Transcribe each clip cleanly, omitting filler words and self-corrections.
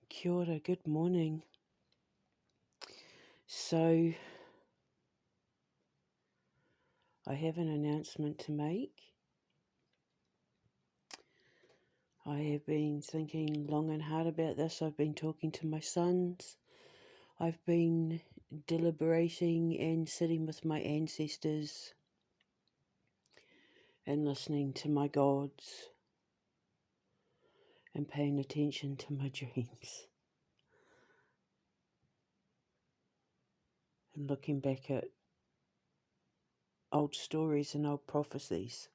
Kia ora, good morning. So, I have an announcement to make. I have been thinking long and hard about this. I've been talking to my sons. I've been deliberating and sitting with my ancestors and listening to my gods and paying attention to my dreams and looking back at old stories and old prophecies.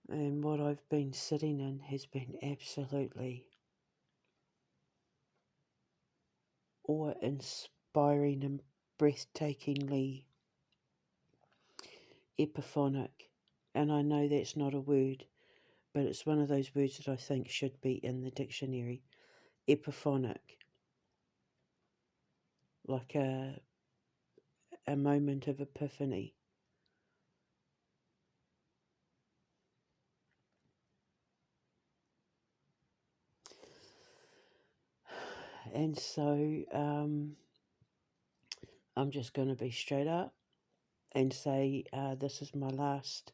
And what I've been sitting in has been absolutely awe-inspiring and breathtakingly epiphonic. And I know that's not a word, but it's one of those words that I think should be in the dictionary. Epiphonic. Like a moment of epiphany. And so I'm just going to be straight up and say this is my last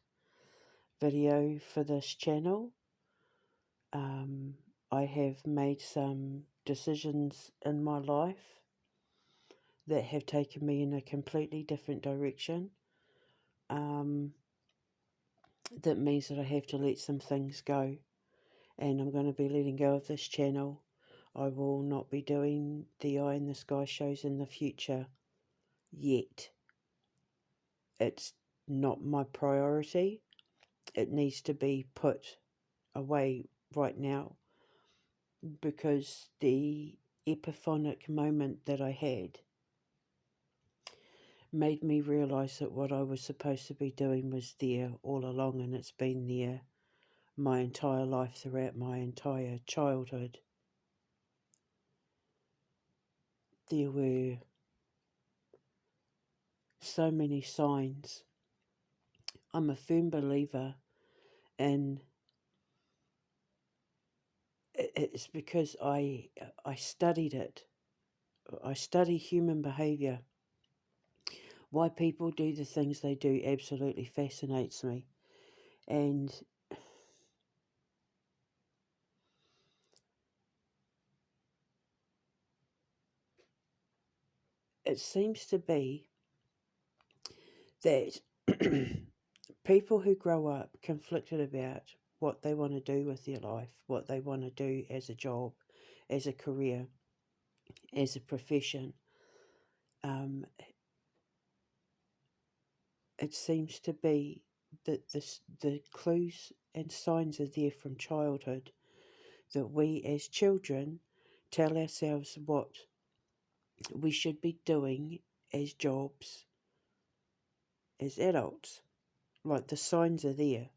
video for this channel. I have made some decisions in my life that have taken me in a completely different direction. That means that I have to let some things go, and I'm going to be letting go of this channel. I will not be doing the Eye in the Sky shows in the future yet. It's not my priority. It needs to be put away right now, because the epiphonic moment that I had made me realise that what I was supposed to be doing was there all along, and it's been there my entire life, throughout my entire childhood. There were so many signs. I'm a firm believer in it's because I studied it. I study human behaviour. Why people do the things they do absolutely fascinates me. And it seems to be that people who grow up conflicted about what they want to do with their life, what they want to do as a job, as a career, as a profession, it seems to be that the clues and signs are there from childhood, that we as children tell ourselves what we should be doing as jobs as adults. Like, the signs are there,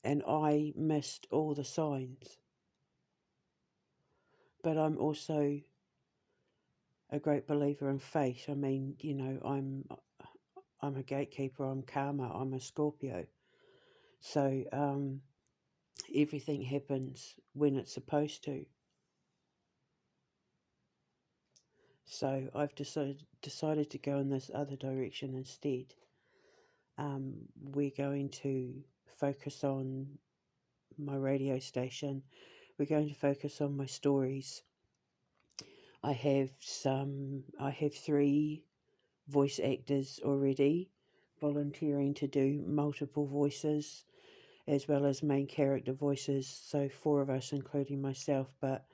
and I missed all the signs. But I'm also a great believer in fate. I mean, you know, I'm a gatekeeper, I'm karma, I'm a Scorpio. So everything happens when it's supposed to. So I've decided to go in this other direction instead. We're going to focus on my radio station. We're going to focus on my stories. I have 3 voice actors already volunteering to do multiple voices, as well as main character voices. So 4 of us, including myself, but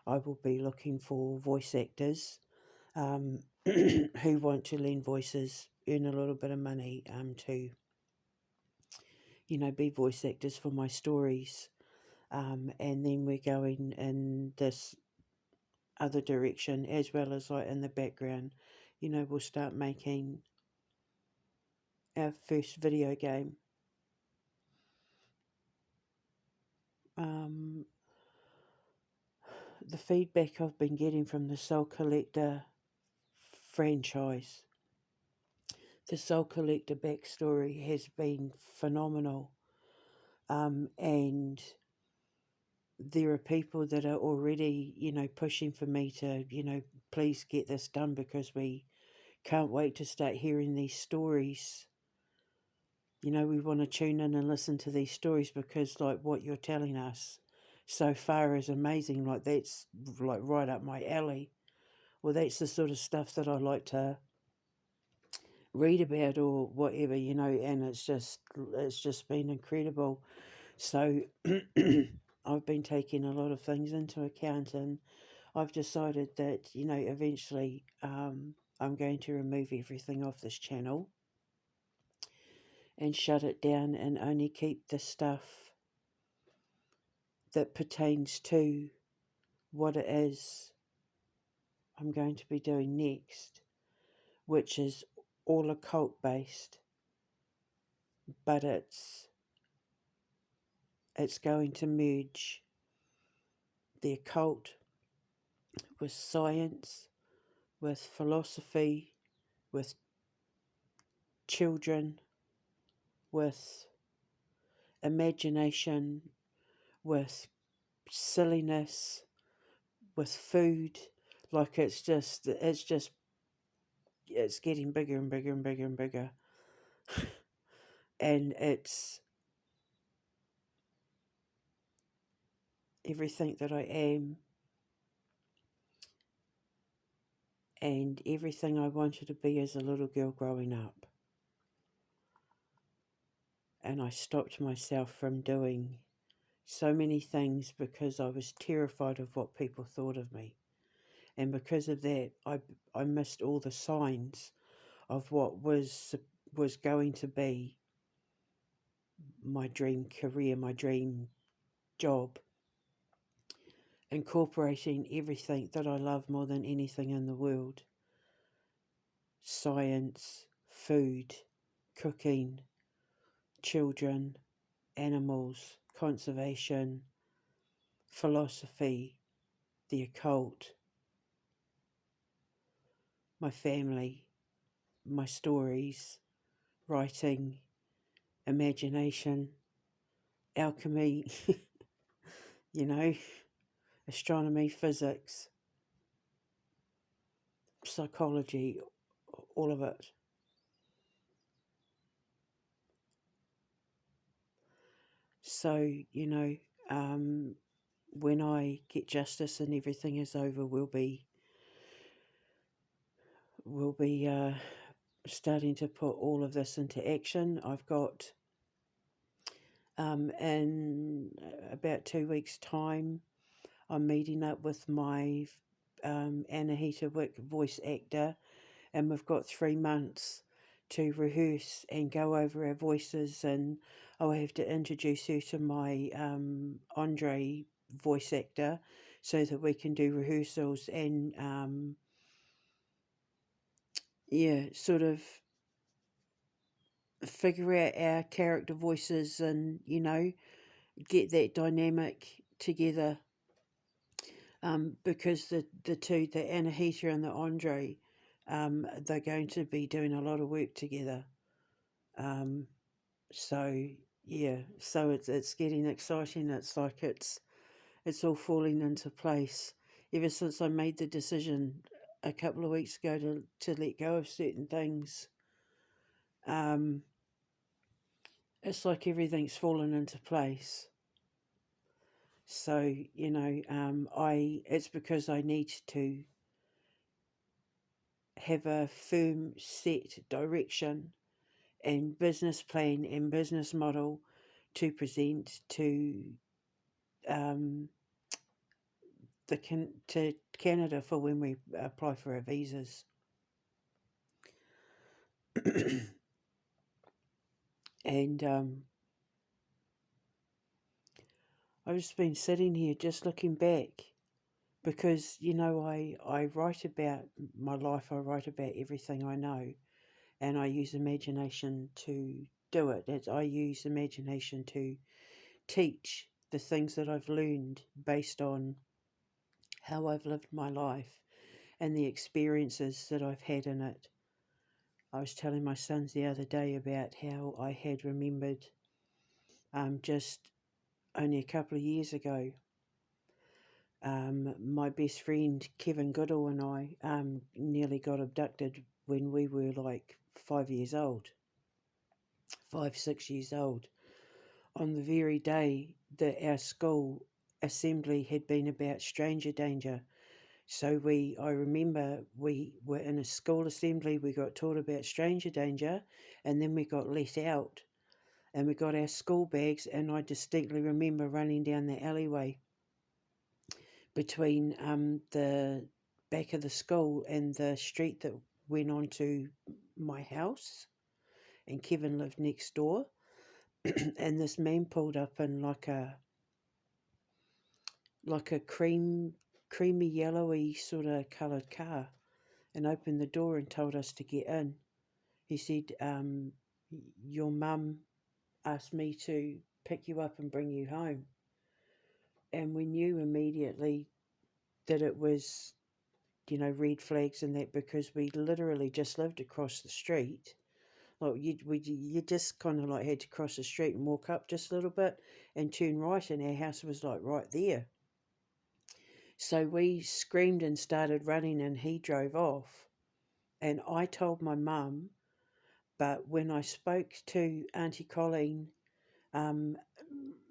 I will be looking for voice actors who want to lend voices, earn a little bit of money to, you know, be voice actors for my stories. And then we're going in this other direction, as well as like in the background, you know, we'll start making our first video game. The feedback I've been getting from the Soul Collector franchise, the Soul Collector backstory has been phenomenal. And there are people that are already, pushing for me to, please get this done because we can't wait to start hearing these stories. We want to tune in and listen to these stories because, like, what you're telling us so far is amazing. Like, that's like right up my alley. Well, that's the sort of stuff that I like to read about or whatever, and it's just been incredible. So I've been taking a lot of things into account, and I've decided that, eventually I'm going to remove everything off this channel and shut it down and only keep the stuff that pertains to what it is I'm going to be doing next, which is all occult based, but it's going to merge the occult with science, with philosophy, with children, with imagination, with silliness, with food. Like it's getting bigger and bigger and bigger and bigger. And it's everything that I am and everything I wanted to be as a little girl growing up. And I stopped myself from doing so many things because I was terrified of what people thought of me. And because of that, I missed all the signs of what was going to be my dream career, my dream job, incorporating everything that I love more than anything in the world: science, food, cooking, children, animals, conservation, philosophy, the occult, my family, my stories, writing, imagination, alchemy, astronomy, physics, psychology, all of it. So, when I get justice and everything is over, we'll be starting to put all of this into action. I've got in about 2 weeks' time, I'm meeting up with my Anahita Wick voice actor, and we've got 3 months to rehearse and go over our voices, and I'll have to introduce her to my Andre voice actor so that we can do rehearsals and sort of figure out our character voices and get that dynamic together, because the two, the Anahita and the Andre, they're going to be doing a lot of work together. So so it's getting exciting. It's like it's all falling into place ever since I made the decision a couple of weeks ago to let go of certain things. It's like everything's fallen into place. So it's because I need to have a firm set direction and business plan and business model to present to to Canada for when we apply for our visas. And I've just been sitting here just looking back because I write about my life, I write about everything I know, and I use imagination to do it. I use imagination to teach the things that I've learned based on how I've lived my life and the experiences that I've had in it. I was telling my sons the other day about how I had remembered just only a couple of years ago My best friend Kevin Goodall and I nearly got abducted when we were like 5 years old, 6 years old, on the very day that our school assembly had been about stranger danger. So I remember we were in a school assembly, we got taught about stranger danger, and then we got let out and we got our school bags, and I distinctly remember running down the alleyway between the back of the school and the street that went on to my house, and Kevin lived next door. And this man pulled up in like a creamy yellowy sort of coloured car, and opened the door and told us to get in. He said, your mum asked me to pick you up and bring you home. And we knew immediately that it was, red flags and that, because we literally just lived across the street. Like you just kind of like had to cross the street and walk up just a little bit and turn right, and our house was like right there. So we screamed and started running, and he drove off. And I told my mum, but when I spoke to Auntie Colleen,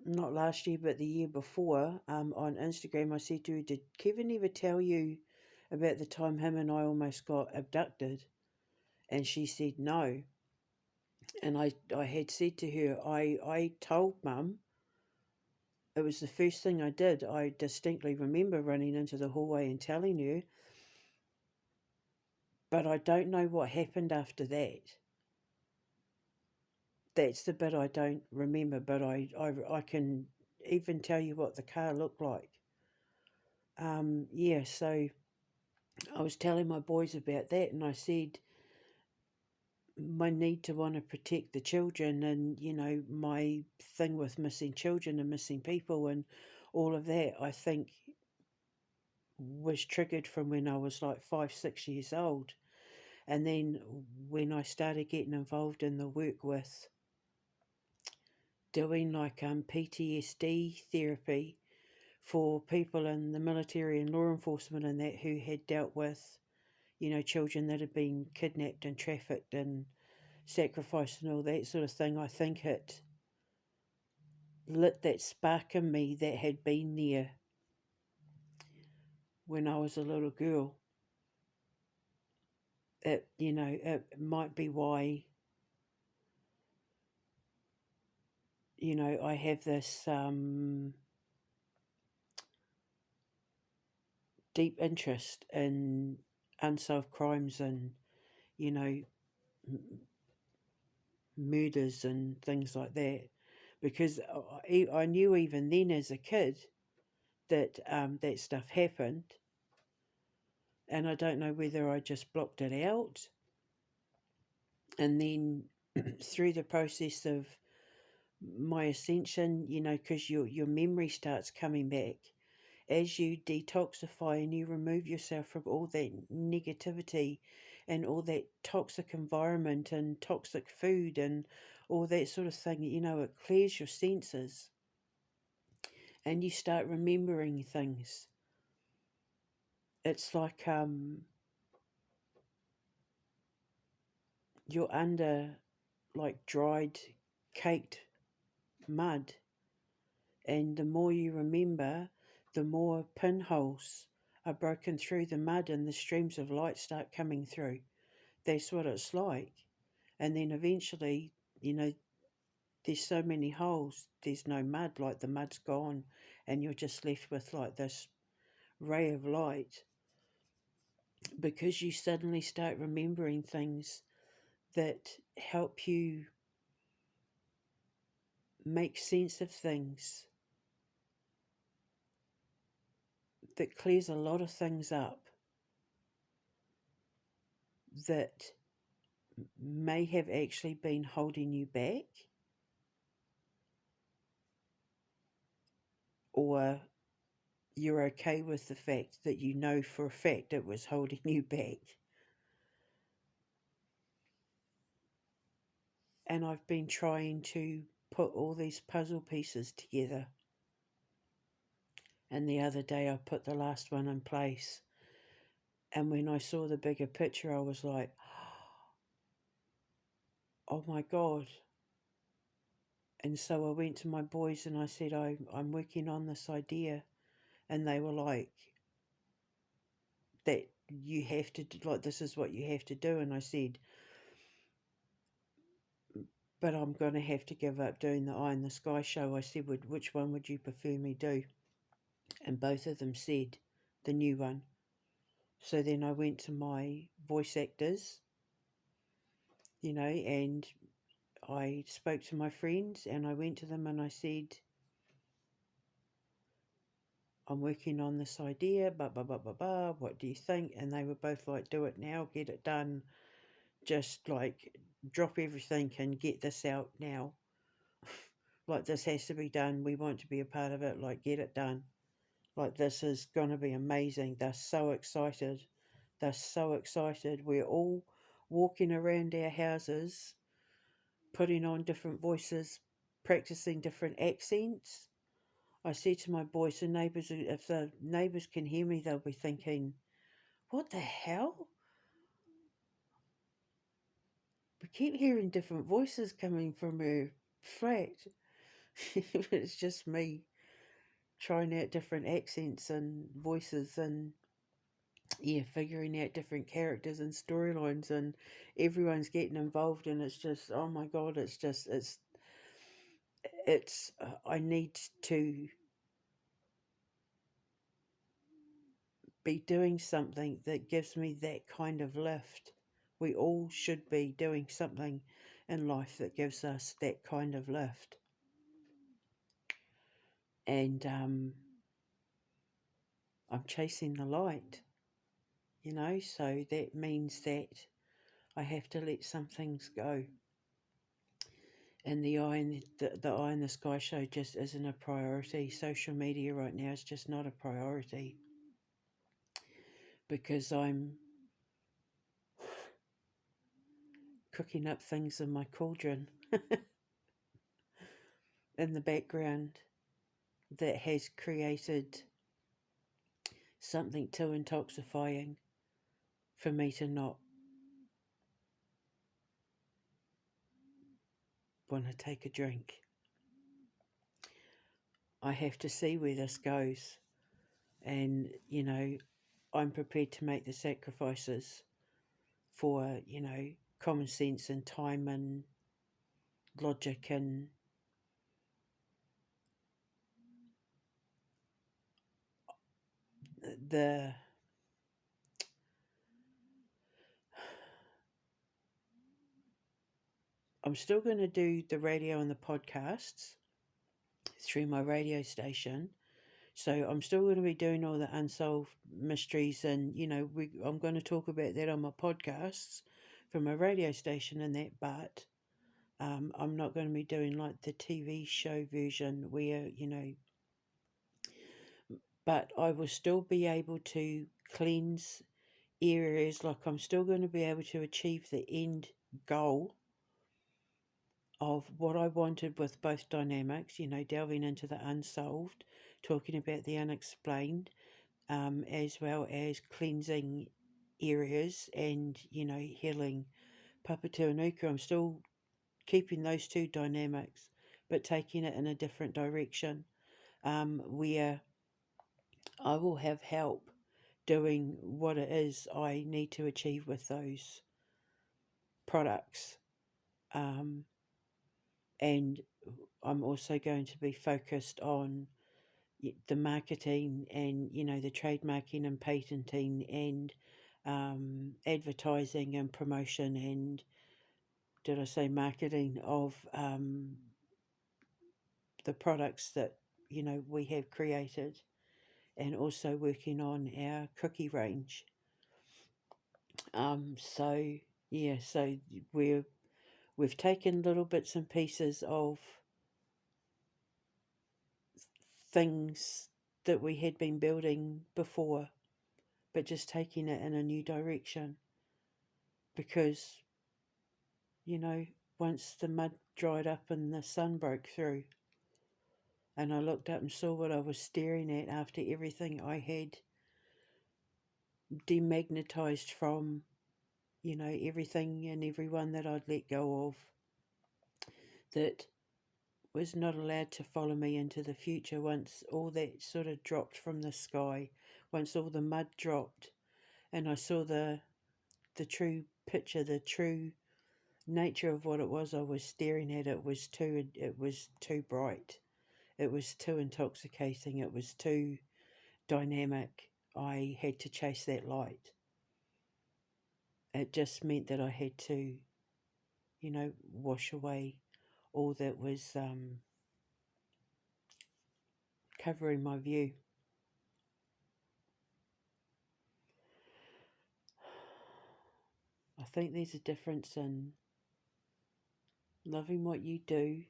not last year but the year before, on Instagram, I said to her, did Kevin ever tell you about the time him and I almost got abducted? And she said no. And I had said to her, I told Mum, it was the first thing I did. I distinctly remember running into the hallway and telling her, but I don't know what happened after that. That's the bit I don't remember, but I can even tell you what the car looked like. So I was telling my boys about that, and I said my need to want to protect the children, and my thing with missing children and missing people and all of that, I think was triggered from when I was like 5, 6 years old. And then when I started getting involved in the work with doing like PTSD therapy for people in the military and law enforcement and that, who had dealt with children that had been kidnapped and trafficked and sacrificed and all that sort of thing, I think it lit that spark in me that had been there when I was a little girl. It might be why I have this deep interest in unsolved crimes and murders and things like that, because I knew even then as a kid that that stuff happened, and I don't know whether I just blocked it out, and then through the process of my ascension, because your memory starts coming back as you detoxify and you remove yourself from all that negativity and all that toxic environment and toxic food and all that sort of thing. It clears your senses and you start remembering things. It's like you're under like dried, caked mud, and the more you remember, the more pinholes are broken through the mud and the streams of light start coming through. That's what it's like. And then eventually, there's so many holes, there's no mud, like the mud's gone, and you're just left with like this ray of light, because you suddenly start remembering things that help you make sense of things, that clears a lot of things up that may have actually been holding you back, or you're okay with the fact that for a fact it was holding you back. And I've been trying to put all these puzzle pieces together. And the other day I put the last one in place. And when I saw the bigger picture, I was like, oh my God. And so I went to my boys and I said, I'm working on this idea. And they were like, that you have to, like, this is what you have to do. And I said, but I'm going to have to give up doing the Eye in the Sky show. I said, which one would you prefer me do? And both of them said the new one. So then I went to my voice actors, and I spoke to my friends and I went to them and I said, I'm working on this idea, what do you think? And they were both like, do it now, get it done. Just like drop everything and get this out now. Like, this has to be done. We want to be a part of it. Like, get it done. Like, this is going to be amazing. They're so excited. They're so excited. We're all walking around our houses, putting on different voices, practicing different accents. I said to my boys, the neighbours, if the neighbours can hear me, they'll be thinking, what the hell? We keep hearing different voices coming from her flat. It's just me trying out different accents and voices and figuring out different characters and storylines, and everyone's getting involved, and it's just, oh my God, I need to be doing something that gives me that kind of lift. We all should be doing something in life that gives us that kind of lift. And I'm chasing the light, so that means that I have to let some things go. And the Eye in the Sky show just isn't a priority. Social media right now is just not a priority, because I'm cooking up things in my cauldron in the background that has created something too intoxifying for me to not want to take a drink. I have to see where this goes, and I'm prepared to make the sacrifices for common sense and time and logic, and I'm still going to do the radio and the podcasts through my radio station. So I'm still going to be doing all the unsolved mysteries, and I'm going to talk about that on my podcasts from my radio station and that. But I'm not going to be doing like the TV show version where But I will still be able to cleanse areas. Like, I'm still going to be able to achieve the end goal of what I wanted with both dynamics, delving into the unsolved, talking about the unexplained, as well as cleansing areas and, healing Papatūānuku. I'm still keeping those two dynamics, but taking it in a different direction, where I will have help doing what it is I need to achieve with those products. And I'm also going to be focused on the marketing and, the trademarking and patenting and advertising and promotion and, did I say marketing of the products that, we have created, and also working on our cookie range. So we've taken little bits and pieces of things that we had been building before, but just taking it in a new direction, because once the mud dried up and the sun broke through, And I looked up and saw what I was staring at after everything I had demagnetized from, everything and everyone that I'd let go of that was not allowed to follow me into the future once all that sort of dropped from the sky, once all the mud dropped and I saw the true picture, the true nature of what it was I was staring at. It was too bright. It was too intoxicating. It was too dynamic. I had to chase that light. It just meant that I had to, wash away all that was covering my view. I think there's a difference in loving what you do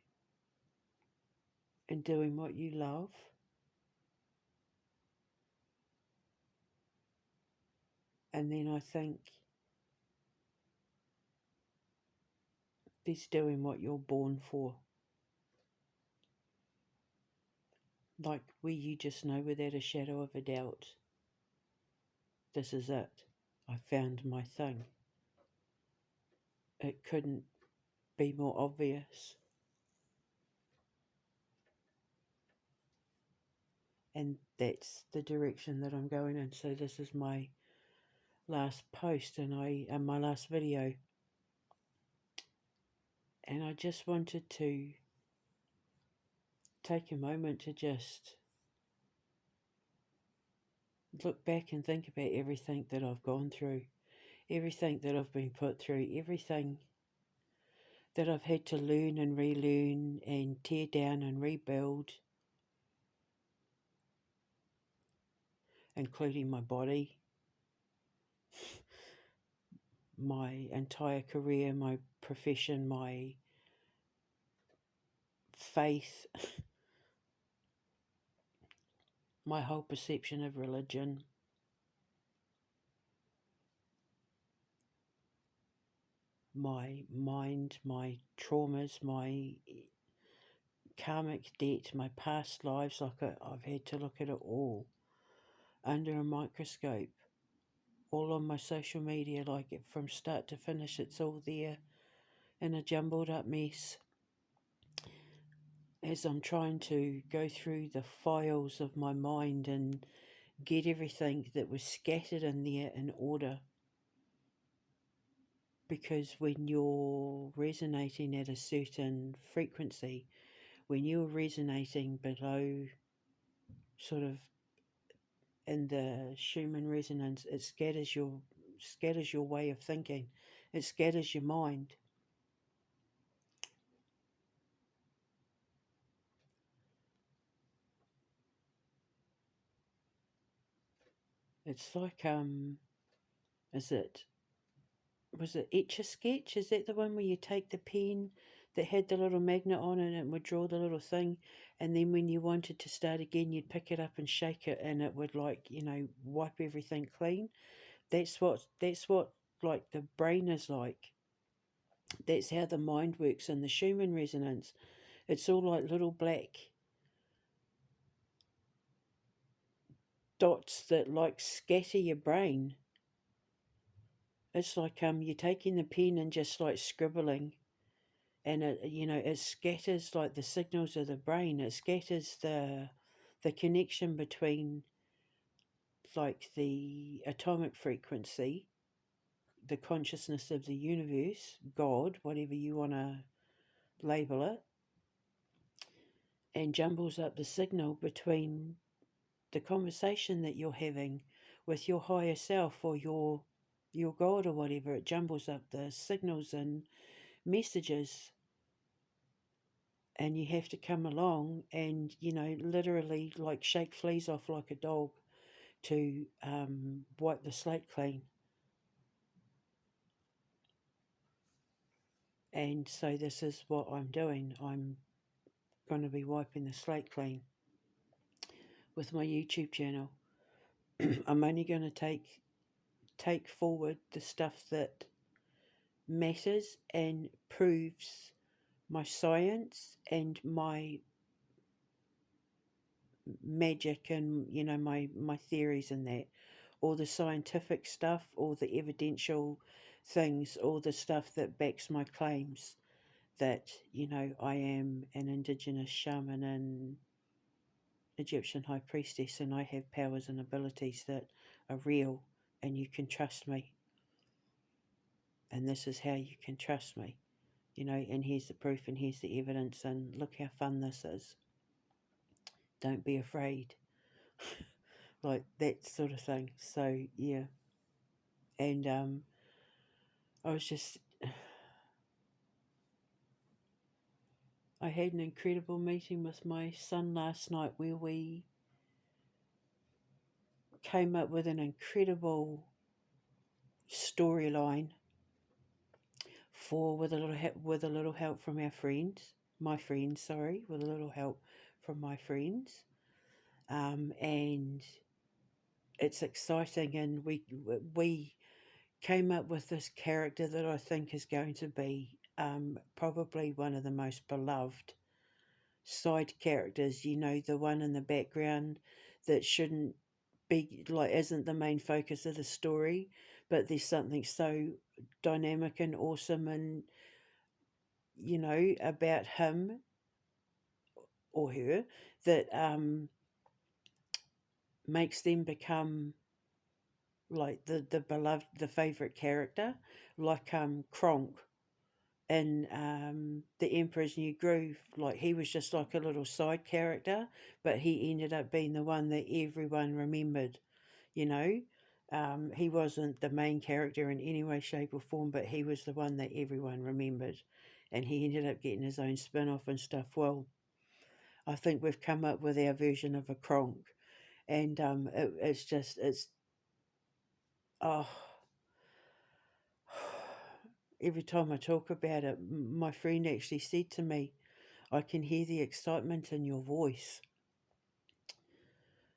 and doing what you love, and then I think there's doing what you're born for. Like where you just know without a shadow of a doubt, this is it. I found my thing. It couldn't be more obvious. And that's the direction that I'm going in. So this is my last post and my last video. And I just wanted to take a moment to just look back and think about everything that I've gone through, everything that I've been put through, everything that I've had to learn and relearn and tear down and rebuild, including my body, my entire career, my profession, my faith, my whole perception of religion, my mind, my traumas, my karmic debt, my past lives. I've had to look at it all under a microscope, all on my social media, from start to finish, it's all there in a jumbled up mess. As I'm trying to go through the files of my mind and get everything that was scattered in there in order. Because when you're resonating at a certain frequency, when you're resonating below sort of in the Schumann resonance, it scatters your way of thinking. It scatters your mind. It's like was it Etch a Sketch? Is that the one where you take the pen that had the little magnet on it and it would draw the little thing, and then when you wanted to start again you'd pick it up and shake it and it would wipe everything clean? That's what like the brain is like. That's how the mind works in the Schumann resonance. It's all like little black dots that scatter your brain. It's like you're taking the pen and just scribbling, and it scatters the signals of the brain. It scatters the connection between the atomic frequency, the consciousness of the universe, God, whatever you want to label it, and jumbles up the signal between the conversation that you're having with your higher self or your God or whatever. It jumbles up the signals and messages, and you have to come along and literally shake fleas off like a dog to wipe the slate clean. And so this is what I'm doing. I'm going to be wiping the slate clean with my YouTube channel. I'm only going to take forward the stuff that matters and proves my science and my magic and, you know, my theories and that, all the scientific stuff, all the evidential things, all the stuff that backs my claims that, you know, I am an indigenous shaman and Egyptian high priestess and I have powers and abilities that are real and you can trust me. And this is how you can trust me, you know, and here's the proof and here's the evidence and look how fun this is. Don't be afraid. Like that sort of thing. So, yeah. And I was just, I had an incredible meeting with my son last night where we came up with an incredible storyline for with a little help from our friends, my friends, sorry, with a little help from my friends, and it's exciting. And we came up with this character that I think is going to be probably one of the most beloved side characters, you know, the one in the background that shouldn't be like isn't the main focus of the story, but there's something so dynamic and awesome and, you know, about him or her that makes them become like the beloved, the favorite character, like Kronk in the Emperor's New Groove. Like he was just like a little side character, but he ended up being the one that everyone remembered, you know. He wasn't the main character in any way, shape, or form, but he was the one that everyone remembered. And he ended up getting his own spin off and stuff. Well, I think we've come up with our version of a Kronk. And it's just, oh, every time I talk about it, my friend actually said to me, I can hear the excitement in your voice.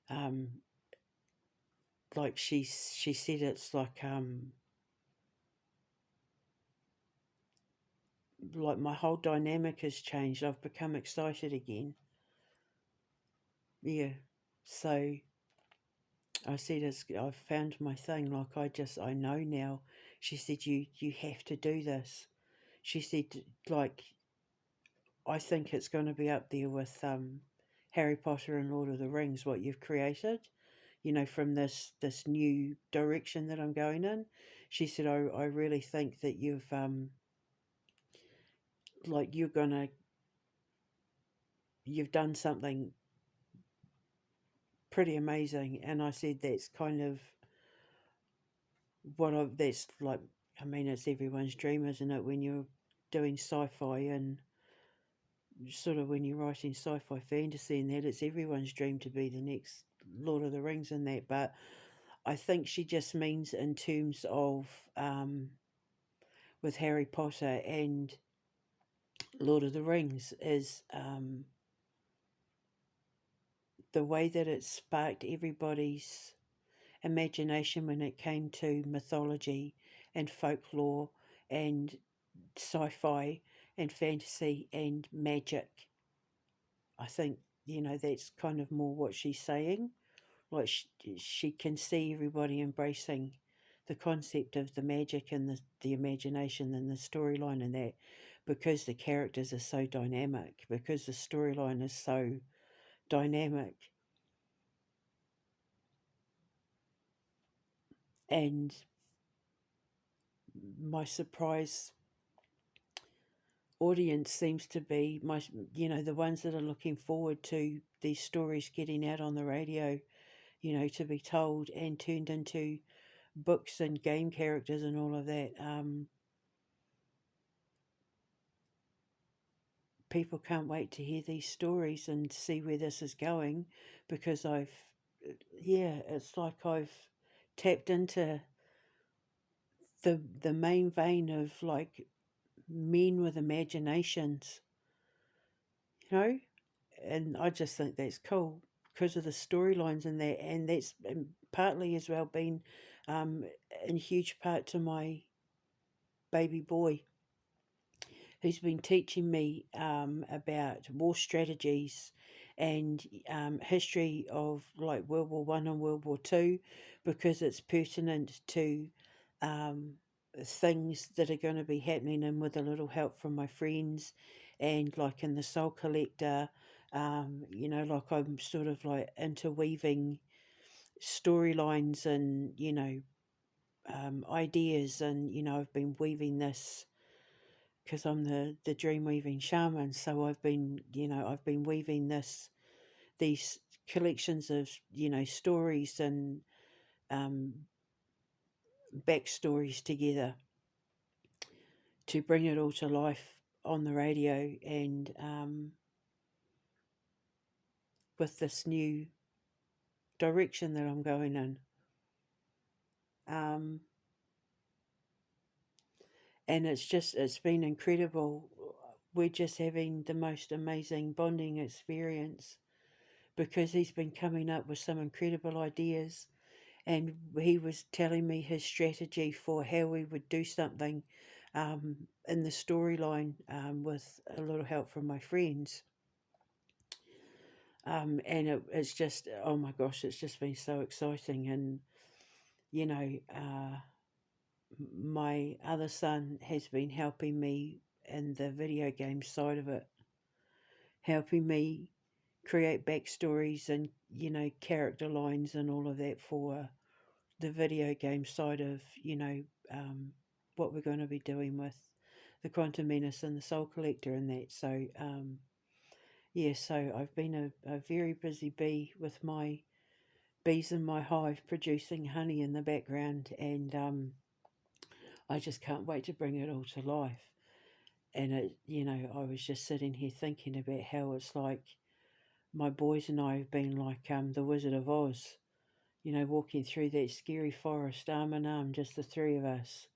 Um, like she said, it's like my whole dynamic has changed. I've become excited again. Yeah. So I said, I've found my thing. Like I know now. She said, you have to do this. She said, like, I think it's going to be up there with Harry Potter and Lord of the Rings, what you've created, you know, from this new direction that I'm going in. She said, I really think that like you've done something pretty amazing. And I said, that's kind of that's like, I mean, it's everyone's dream, isn't it? When you're doing sci-fi and sort of when you're writing sci-fi fantasy and that, it's everyone's dream to be the next Lord of the Rings and that. But I think she just means in terms of with Harry Potter and Lord of the Rings is the way that it sparked everybody's imagination when it came to mythology and folklore and sci-fi and fantasy and magic. I think, you know, that's kind of more what she's saying. Like she can see everybody embracing the concept of the magic and the imagination and the storyline and that, because the characters are so dynamic, because the storyline is so dynamic. And my surprise audience seems to be the ones that are looking forward to these stories getting out on the radio, you know, to be told and turned into books and game characters and all of that. People can't wait to hear these stories and see where this is going, because it's like I've tapped into the main vein of like men with imaginations, you know, and I just think that's cool because of the storylines in that, and that's partly as well been in huge part to my baby boy, who's been teaching me about war strategies and history of like World War One and World War Two, because it's pertinent to um, things that are going to be happening, and with a little help from my friends, and like in the Soul Collector, like I'm sort of like interweaving storylines and ideas, and I've been weaving this because I'm the dream weaving shaman. So I've been weaving these collections of stories and um, backstories together to bring it all to life on the radio, and with this new direction that I'm going in. Um, and it's been incredible. We're just having the most amazing bonding experience because he's been coming up with some incredible ideas, and he was telling me his strategy for how we would do something in the storyline, with a little help from my friends. And it's just, oh my gosh, it's just been so exciting. And you know uh, my other son has been helping me in the video game side of it, helping me create backstories and character lines and all of that for the video game side of um, what we're going to be doing with the Quantum Menace and the Soul Collector and that. So so I've been a very busy bee with my bees in my hive producing honey in the background, and I just can't wait to bring it all to life. And I was just sitting here thinking about how it's like my boys and I have been like the Wizard of Oz, walking through that scary forest arm in arm, just the three of us,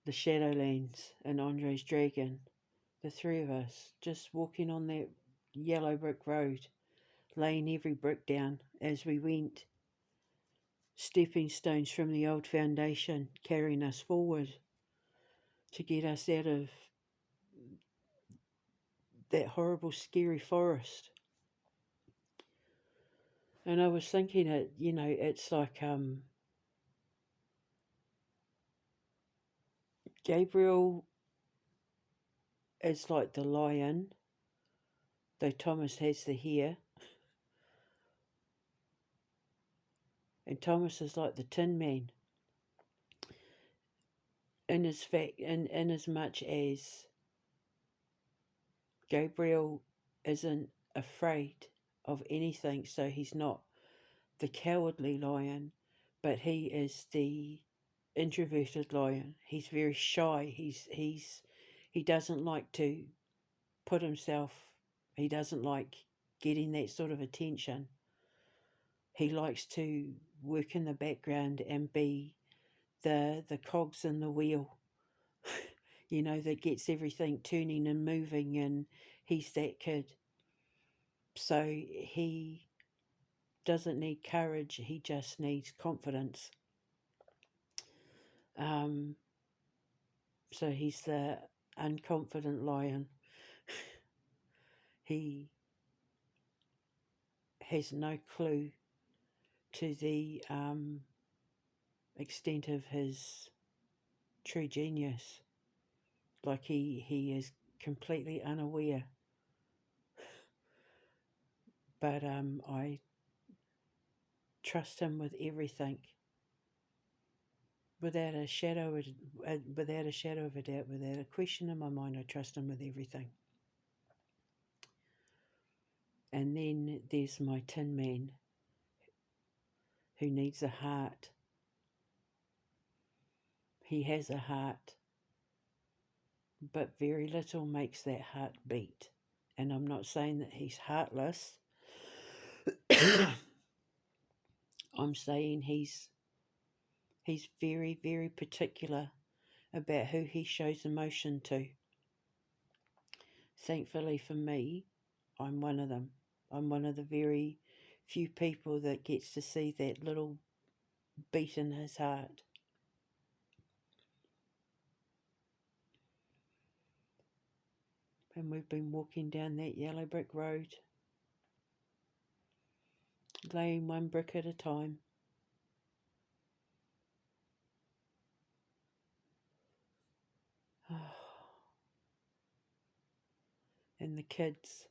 the Shadowlands and Andre's dragon, the three of us, just walking on that yellow brick road, laying every brick down as we went, stepping stones from the old foundation, carrying us forward to get us out of that horrible, scary forest. And I was thinking it's like Gabriel is like the lion, though Thomas has the hare, and Thomas is like the Tin Man. In as much as Gabriel isn't afraid of anything, so he's not the cowardly lion, but he is the introverted lion. He's very shy. He doesn't like to put himself. He doesn't like getting that sort of attention. He likes to work in the background and be the cogs in the wheel, that gets everything turning and moving, and he's that kid. So he doesn't need courage, he just needs confidence. Um, so he's the unconfident lion. He has no clue to the extent of his true genius. Like he is completely unaware. But I trust him with everything, without a shadow of a doubt, without a question in my mind. I trust him with everything. And then there's my Tin Man, who needs a heart. He has a heart, but very little makes that heart beat. And I'm not saying that he's heartless. I'm saying he's very, very particular about who he shows emotion to. Thankfully for me, I'm one of them. I'm one of the very few people that gets to see that little beat in his heart. And we've been walking down that yellow brick road laying one brick at a time. And the kids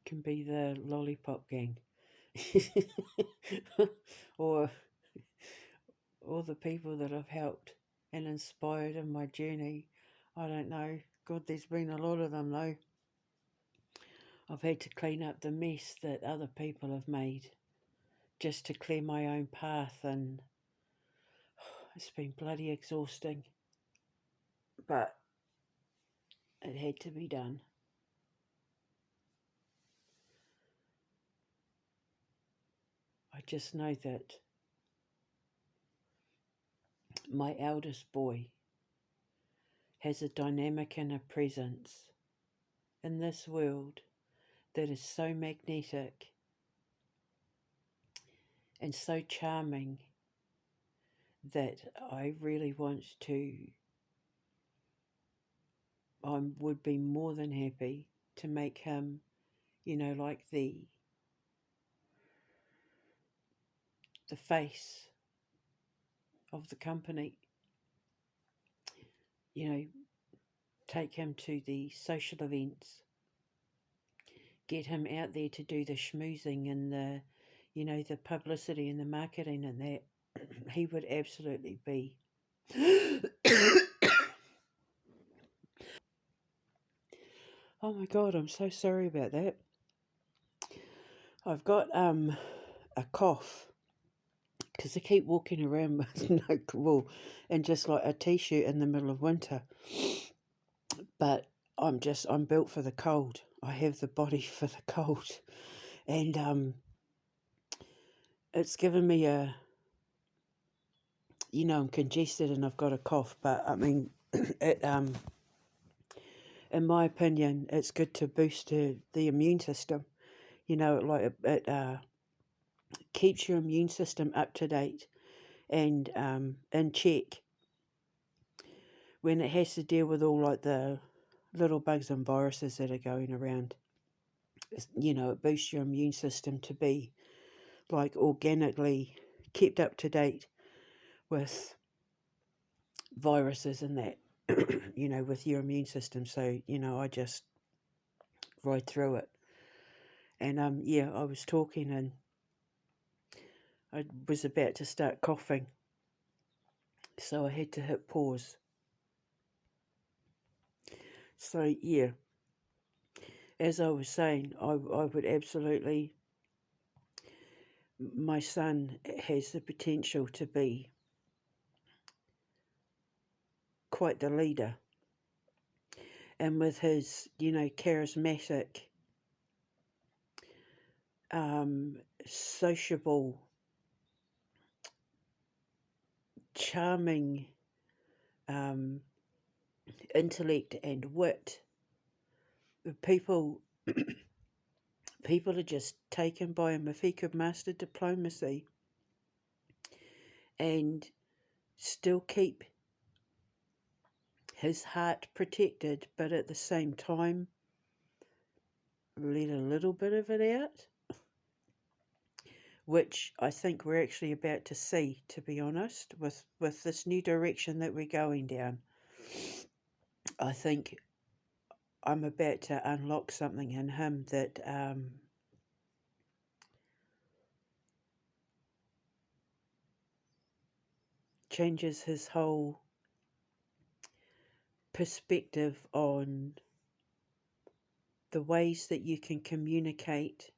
can be the lollipop gang. or the people that I've helped and inspired in my journey. I don't know. God, there's been a lot of them though. I've had to clean up the mess that other people have made just to clear my own path, and it's been bloody exhausting. But it had to be done. I just know that my eldest boy has a dynamic and a presence in this world that is so magnetic and so charming that I really want to, I would be more than happy to make him, like the face of the company, take him to the social events, get him out there to do the schmoozing and the publicity and the marketing and that. He would absolutely be. Oh my God, I'm so sorry about that. I've got a cough because I keep walking around with and just like a t-shirt in the middle of winter. But I'm built for the cold. I have the body for the cold, and it's given me I'm congested and I've got a cough. But I mean, in my opinion, it's good to boost the immune system. It keeps your immune system up to date and in check when it has to deal with all like the little bugs and viruses that are going around. It boosts your immune system to be like organically kept up to date with viruses and that, with your immune system. So, I just ride through it. And I was talking and I was about to start coughing. So I had to hit pause. So, yeah, as I was saying, I would absolutely, my son has the potential to be quite the leader. And with his, charismatic, sociable, charming intellect and wit, people are just taken by him. If he could master diplomacy and still keep his heart protected, but at the same time let a little bit of it out, which I think we're actually about to see, to be honest, with this new direction that we're going down. I think I'm about to unlock something in him that changes his whole perspective on the ways that you can communicate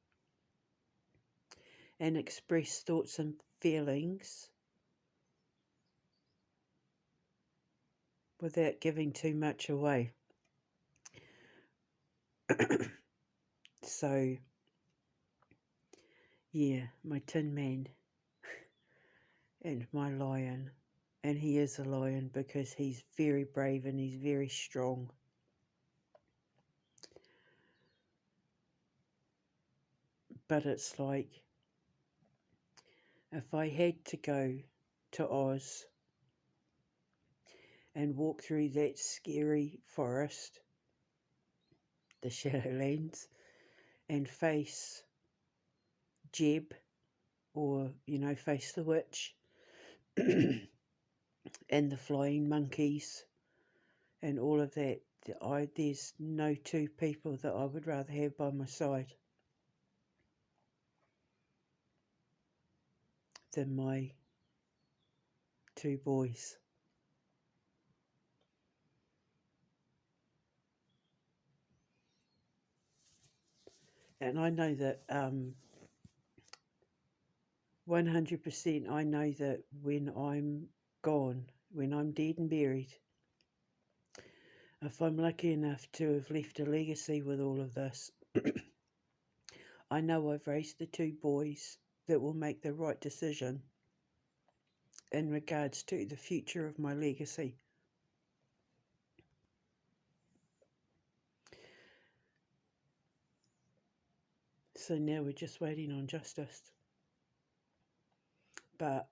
and express thoughts and feelings without giving too much away. So, yeah, my Tin Man and my lion. And he is a lion because he's very brave and he's very strong. But it's like, if I had to go to Oz and walk through that scary forest the Shadowlands, and face Jeb, or, face the witch, and the flying monkeys, and all of that. There's no two people that I would rather have by my side than my two boys. And I know that 100% I know that when I'm gone, when I'm dead and buried, if I'm lucky enough to have left a legacy with all of this, I know I've raised the two boys that will make the right decision in regards to the future of my legacy. So now we're just waiting on justice. But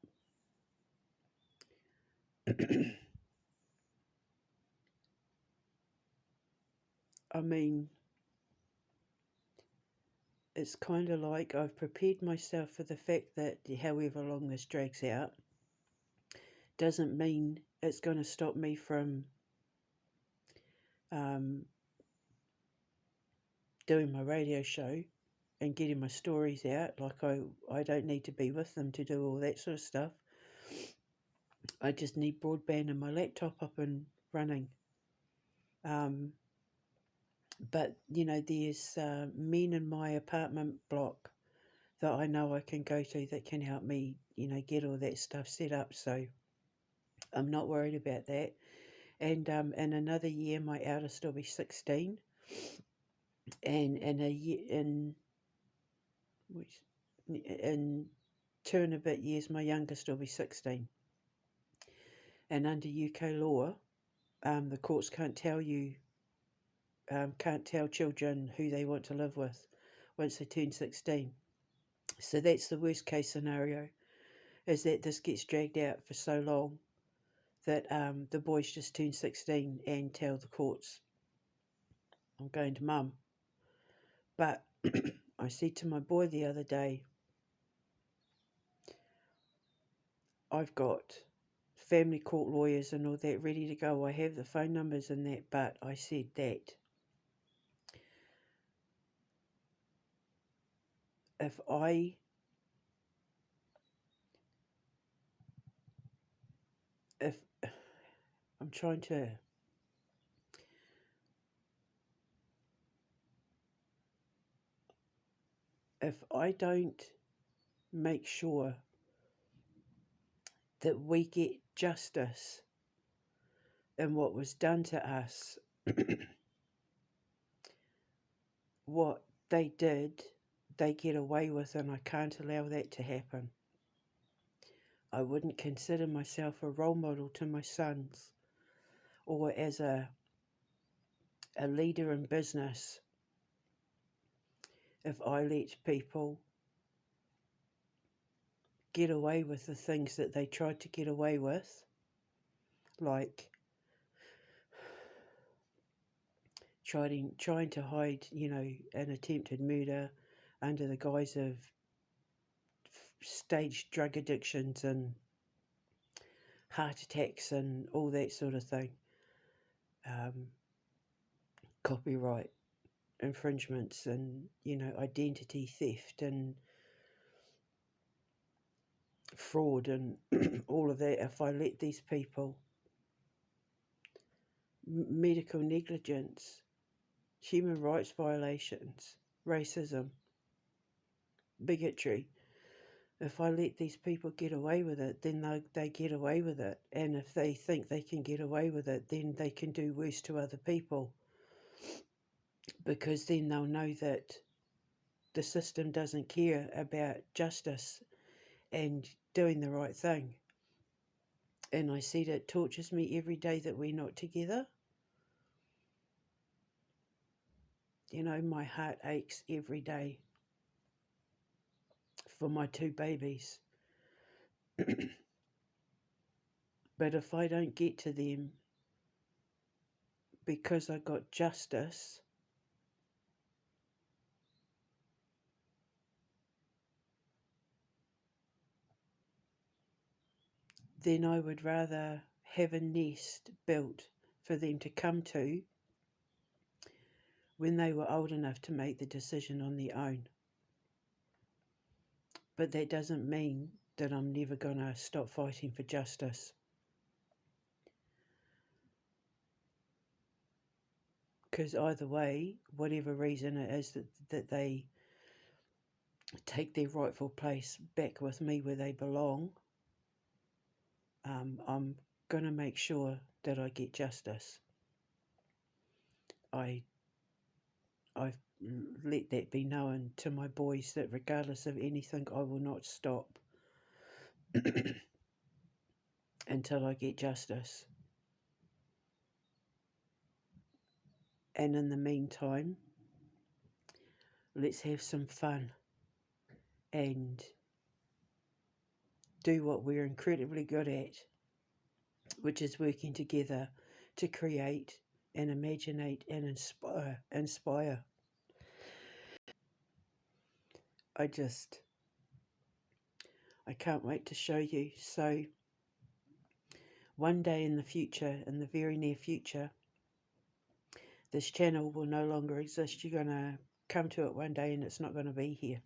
I mean, it's kind of like I've prepared myself for the fact that however long this drags out doesn't mean it's going to stop me from doing my radio show and getting my stories out. Like I don't need to be with them to do all that sort of stuff. I just need broadband and my laptop up and running. But, there's men in my apartment block that I know I can go to that can help me, get all that stuff set up. So I'm not worried about that. And in another year, my eldest will be 16. And in 2 and a bit years, my youngest will be 16. And under UK law, the courts can't tell children who they want to live with once they turn 16. So that's the worst case scenario, is that this gets dragged out for so long that the boys just turn 16 and tell the courts, I'm going to mum. But I said to my boy the other day, I've got family court lawyers and all that ready to go. I have the phone numbers and that, but I said that if I'm trying to, if I don't make sure that we get justice in what was done to us, what they did, they get away with, and I can't allow that to happen. I wouldn't consider myself a role model to my sons or as a leader in business if I let people get away with the things that they tried to get away with, like trying to hide, an attempted murder under the guise of staged drug addictions and heart attacks and all that sort of thing. Copyright infringements and, identity theft and fraud and all of that. If I let these people, medical negligence, human rights violations, racism, bigotry, if I let these people get away with it, then they get away with it. And if they think they can get away with it, then they can do worse to other people. Because then they'll know that the system doesn't care about justice and doing the right thing. And I said it tortures me every day that we're not together. My heart aches every day for my two babies. But if I don't get to them because I got justice, then I would rather have a nest built for them to come to when they were old enough to make the decision on their own. But that doesn't mean that I'm never going to stop fighting for justice. Because either way, whatever reason it is that they take their rightful place back with me where they belong, I'm going to make sure that I get justice. I've let that be known to my boys that regardless of anything, I will not stop until I get justice. And in the meantime, let's have some fun and do what we're incredibly good at, which is working together to create and imaginate and inspire. I can't wait to show you. So one day in the future, in the very near future, this channel will no longer exist. You're going to come to it one day and it's not going to be here.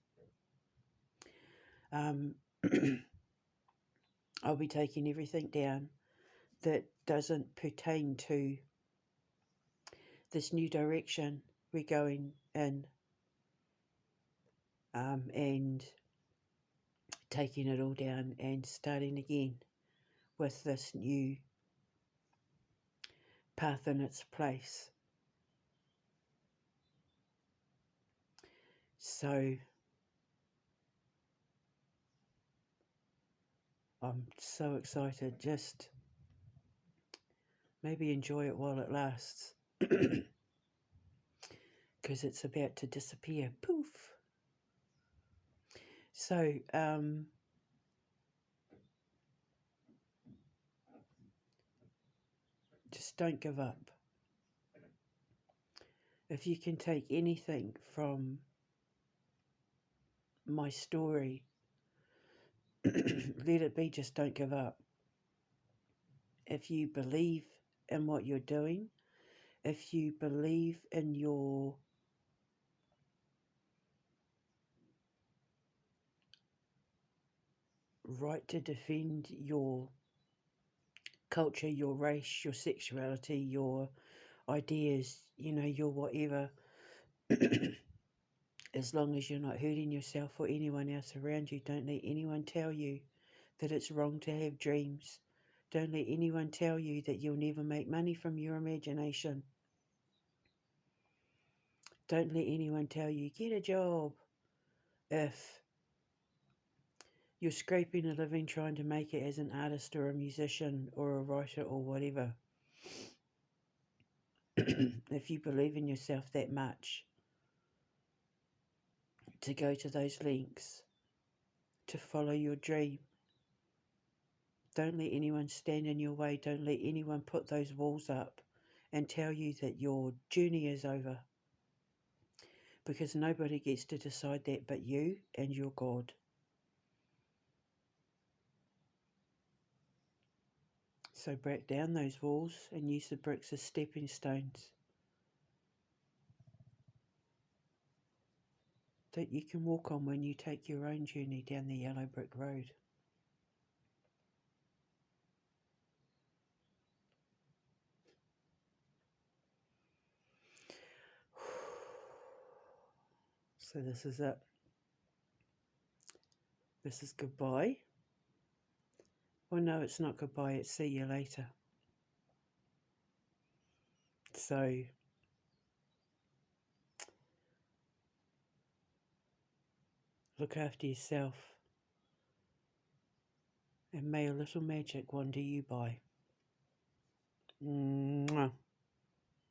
I'll be taking everything down that doesn't pertain to this new direction we're going in, and taking it all down and starting again with this new path in its place. So I'm so excited. Just maybe enjoy it while it lasts, because it's about to disappear. Poof. So just don't give up. If you can take anything from my story, let it be just don't give up. If you believe in what you're doing, if you believe in your right to defend your culture, your race, your sexuality, your ideas, your whatever, as long as you're not hurting yourself or anyone else around you, don't let anyone tell you that it's wrong to have dreams. Don't let anyone tell you that you'll never make money from your imagination. Don't let anyone tell you, get a job, if you're scraping a living trying to make it as an artist or a musician or a writer or whatever. If you believe in yourself that much, to go to those lengths, to follow your dream, don't let anyone stand in your way. Don't let anyone put those walls up and tell you that your journey is over. Because nobody gets to decide that but you and your God. So break down those walls and use the bricks as stepping stones that you can walk on when you take your own journey down the yellow brick road. So this is it. This is goodbye. Well, no, it's not goodbye, it's see you later. So look after yourself, and may a little magic wander you by. Mwah.